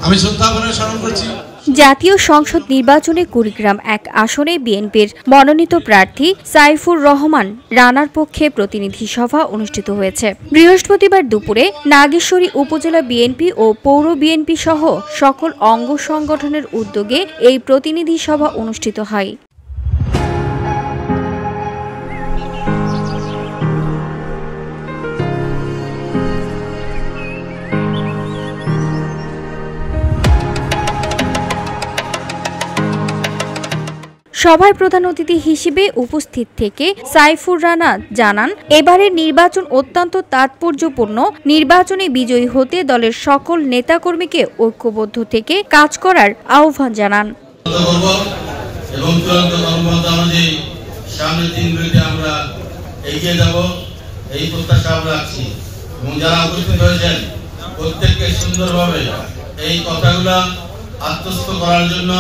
আমি শ্রদ্ধাভরে স্মরণ করছি। জাতীয় সংসদ নির্বাচনে কুড়িগ্রাম ১ আসনে বিএনপির মনোনীত প্রার্থী সাইফুর রহমান রানার পক্ষে প্রতিনিধি সভা অনুষ্ঠিত হয়েছে। বৃহস্পতিবার দুপুরে নাগেশ্বরী উপজেলা বিএনপি ও পৌর বিএনপি সহ সকল অঙ্গ সংগঠনের উদ্যোগে এই প্রতিনিধি সভা অনুষ্ঠিত হয়। সভায় প্রধান অতিথি হিসেবে উপস্থিত থেকে সাইফুর রানা জানান, এবারের নির্বাচন অত্যন্ত তাৎপর্যপূর্ণ। নির্বাচনে বিজয়ী হতে দলের সকল নেতাকর্মীকে ঐক্যবদ্ধ থেকে কাজ করার আহ্বান জানান। এবং সামনের দিনগুলিতে আমরা এগিয়ে যাব এই প্রত্যাশা রাখছি এবং যারা উপস্থিত হয়েছেন প্রত্যেককে সুন্দরভাবে এই কথাগুলো আত্মস্থ করার জন্য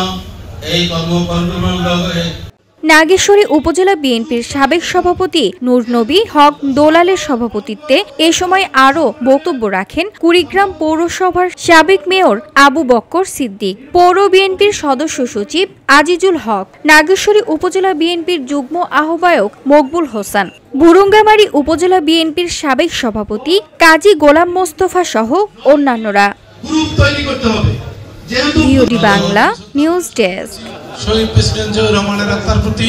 নাগেশ্বরী উপজেলা বিএনপির সাবেক সভাপতি নূর নবী হক দোলালের সভাপতিত্বে এ সময় আরও বক্তব্য রাখেন কুড়িগ্রাম পৌরসভার সাবেক মেয়র আবু বক্কর সিদ্দিক, পৌর বিএনপির সদস্য সচিব আজিজুল হক, নাগেশ্বরী উপজেলা বিএনপির যুগ্ম আহ্বায়ক মকবুল হোসেন, বুরুঙ্গামারী উপজেলা বিএনপির সাবেক সভাপতি কাজী গোলাম মোস্তফা সহ অন্যান্যরা। BOD Bangla news desk. শহীদ প্রেসিডেন্ট জিয়াউর রহমানের আত্মার প্রতি